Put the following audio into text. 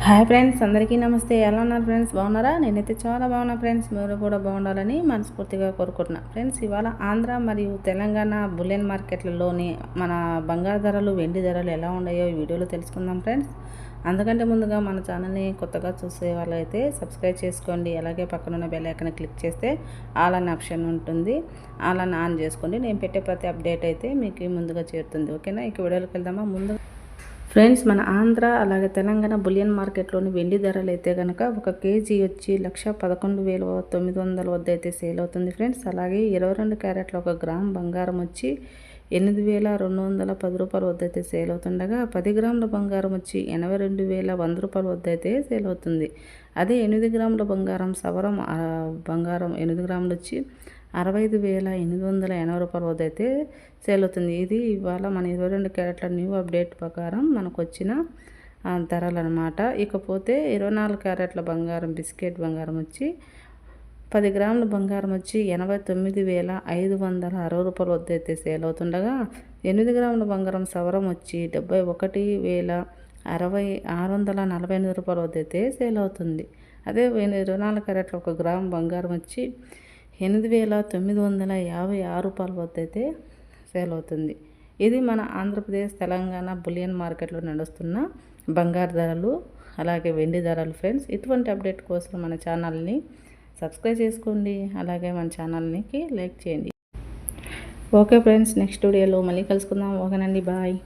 Hi friends, అందరికీ నమస్తే. ఎలా ఉన్నారు ఫ్రెండ్స్? బాగున్నారా? నేనైతే చాలా బాగున్నా ఫ్రెండ్స్. మీరు కూడా బాగుండాలని మనస్ఫూర్తిగా కోరుకుంటున్నా ఫ్రెండ్స్. ఇవాళ ఆంధ్ర మరియు తెలంగాణ బులియన్ మార్కెట్లలోని మన బంగారు ధరలు, వెండి ధరలు ఎలా ఉన్నాయో ఈ వీడియోలో తెలుసుకుందాం ఫ్రెండ్స్. అందుకంటే ముందుగా మన ఛానల్ని కొత్తగా చూసే వాళ్ళైతే సబ్స్క్రైబ్ చేసుకోండి. అలాగే పక్కనున్న బెల్ ఐకాన్ క్లిక్ చేస్తే ఆల్ అనే ఆప్షన్ ఉంటుంది. ఆల్ అని ఆన్ చేసుకోండి. నేను పెట్టే ప్రతి అప్డేట్ అయితే మీకు ముందుగా చేరుతుంది. ఓకేనా? ఇక వీడియోలోకి వెళ్దామా? ముందు ఫ్రెండ్స్, మన ఆంధ్ర అలాగే తెలంగాణ బులియన్ మార్కెట్లోని వెండి ధరలు అయితే కనుక ఒక కేజీ వచ్చి 1,11,900 వద్ద అయితే సేల్ అవుతుంది ఫ్రెండ్స్. అలాగే 22 క్యారెట్ల ఒక గ్రామ్ బంగారం వచ్చి 8,210 రూపాయల వద్ద అయితే సేల్ అవుతుండగా 10 గ్రాముల బంగారం వచ్చి 82,100 రూపాయల వద్ద అయితే సేల్ అవుతుంది. అదే 8 గ్రాముల బంగారం సవరం బంగారం 8 గ్రాములు వచ్చి 65,880 రూపాయల వద్ద అయితే సేల్ అవుతుంది. ఇది ఇవాళ మన 22 క్యారెట్ల న్యూ అప్డేట్ ప్రకారం మనకు వచ్చిన ధరలు అనమాట. ఇకపోతే 24 క్యారెట్ల బంగారం బిస్కెట్ బంగారం వచ్చి 10 గ్రాముల బంగారం వచ్చి 89,560 రూపాయల వద్ద అయితే సేల్ అవుతుండగా 8 గ్రాముల బంగారం సవరం వచ్చి 71,648 రూపాయల వద్ద అయితే సేల్ అవుతుంది. అదే 24 క్యారెట్ల ఒక గ్రామ్ బంగారం వచ్చి 8,956 రూపాయల వద్ద అయితే సేల్ అవుతుంది. ఇది మన ఆంధ్రప్రదేశ్ తెలంగాణ బులియన్ మార్కెట్లో నడుస్తున్న బంగారు ధరలు అలాగే వెండి ధరలు ఫ్రెండ్స్. ఇటువంటి అప్డేట్ కోసం మన ఛానల్ని సబ్స్క్రైబ్ చేసుకోండి. అలాగే మన ఛానల్కి లైక్ చేయండి. ఓకే ఫ్రెండ్స్, నెక్స్ట్ వీడియోలో మళ్ళీ కలుసుకుందాం. ఓకేనండి, బాయ్.